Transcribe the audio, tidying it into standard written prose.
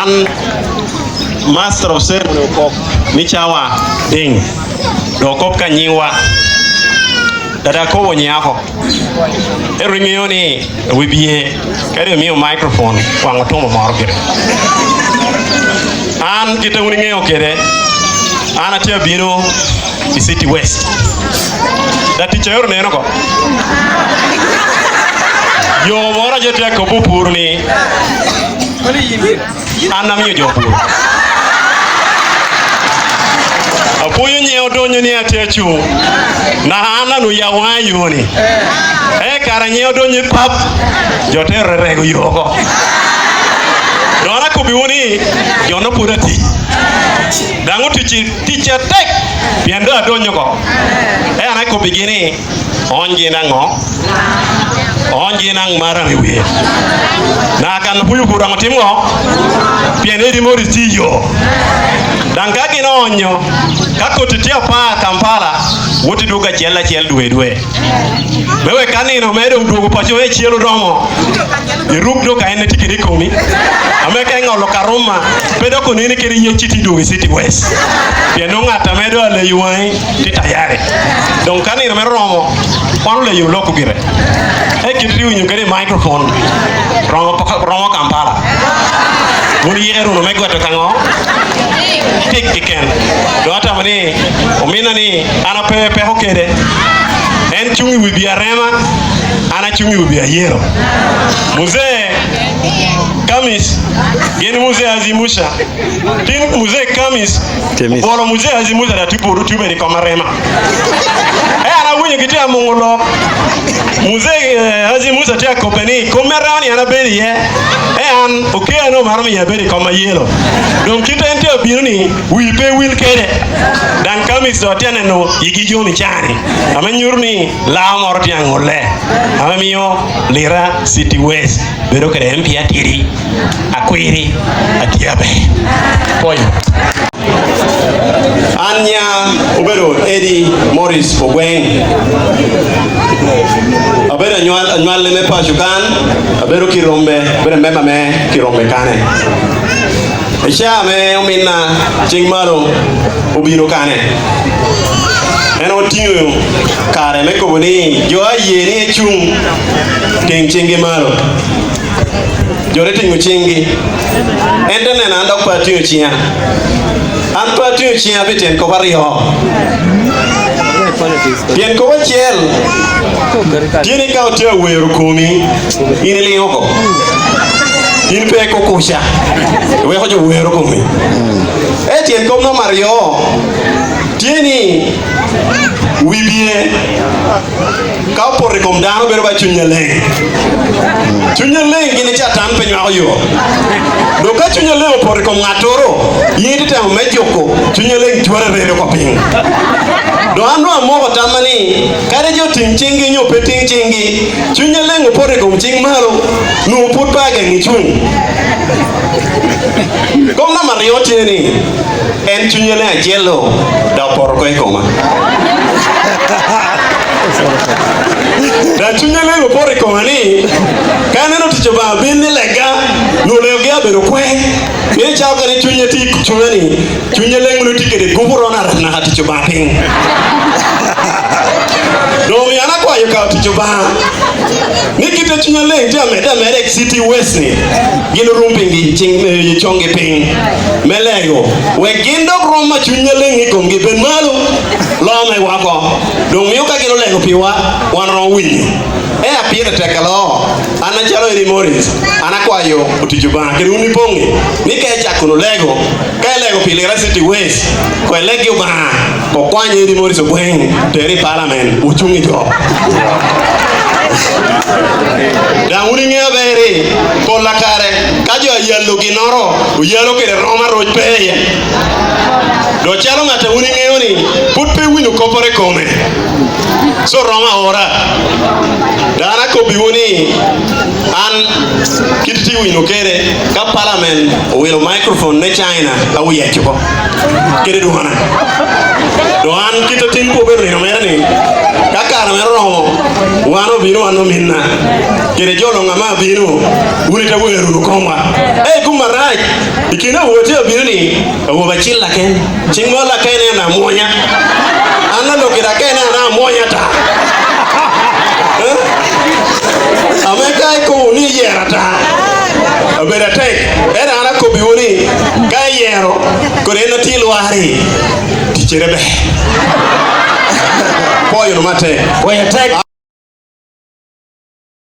an master of ceremony okop michawa ding do okop kanyiwa dada ko nyako eringiyo ni wibie kare miyo microphone wango tomo moro kire an kita uningeyo kire an atia bino i City West da ticha yor neno ko yo mora jete ko bupur ni an namiyo jopur apoyo nyeo donyo ni atia chung na ana no yawayo ni kara nyeo donyo pap jotere rego yoko dona ko biwoni jono purati dango ticha tek piendo adonyo ko ana ko bigini onje nango onje nang mara miwe na kan puyu kurang timo piende di mori tiyo danga gino onyo kako titia pa Kampala woti duga chela chel duwe mewe kanino medo dugo pacho e chielo romo iruk do ka ene tikiri komi ameka ngolo karuma pedo ko nini kiri ye chiti duwe City West piendo ngata medo ale yuai titayare donc kanino medo romo panu le yulo ko gire e kiri winyo kere microphone romo Kampala muni yero no megwa to kango tik ken do ata mani omina ni ana pepe hokede en chungi wibia rema ana chungi wibia yero muzee Kamis geni muzee azimusha tin muzee Kamis bolo muzee azimusha da tipuru tube ni kama rema ana winyo kitia mungulo muzee azimusha tia kopeni komerani ana beri ye an okay no marmi ya beri kama yelo donc kita ente obiruni wipe wil kede dan Kamis do tiane no yigijo mi chani amenyurni la morti angole amamiyo lira City West bero kere mpia tiri akwiri atiabe poyo anya ubero Eddie Morris Ogweng abero nyal le me pashukan abero kirombe bere mema me kirombe kane Isha me omina chingmaro obiro kane eno tinyo kare me ko ni jo ayeni e chung ting chingi malo jore tinyo chingi ende nena ando kwa tinyo chia an kwa tinyo chia biten ko bariyo tien ko wachiel tieni ka oteo wero komi inili yoko in pe ko kusha we ho jo wero komi tien ko no mario tieni wibie ka por kom dano bero ba chunya leng gini chatan pe nywa yo do ka chunya leng por kom ngatoro yidi ta mejoko chunya leng twara rero ko ping do ando amogo tamani kare jo ting chingi nyo pe ting chingi chunya leng por kom ching malo no put bage ni chung kom na mario tieni en chunya leng jelo da por ko koma da chunya lego pore komani kaneno ticho ba bin lega no lego abero kwe be chao kare chunya ti chunani chunya lego no tikede guburona na ticho ba ping do mi ana kwa yo ka ticho ba nikite chunya lego ti ameda mere City West ni gino rumpingi ching chonge ping melego we gindo roma chunya lego kongi ben malo lo me wako do mi ka gino lego piwa wan ro winyo apira tekalo ana chalo Eddie Morris ana kwayo otijuba kiri uni pongi nike chakuno lego ka lego pilira City West ko lego ba ko kwanye Eddie Morris Ogweng teri parliament uchungi jo da uni ngevere ko la kare ka jo yelo ginoro o yelo kire roma roj peye do chalo ngata uni ngeyoni put pe wino kopore kome so roma ora dana ko biwoni an kititi wino kere ka parliament will microphone ne China awu yechuko kere do hana do an kitatin ko be no merani ka meromo wano bino wano minna kire jolo ngama bino urita weru komwa kumaraj ikina wote bino ni wo bachilla ken chingmola ken na monya ana lo kira ken na monya ta ameka ko ni yerata abera tek era ana ko biwoni ga yero ko rena tilwari ticherebe poyo no mate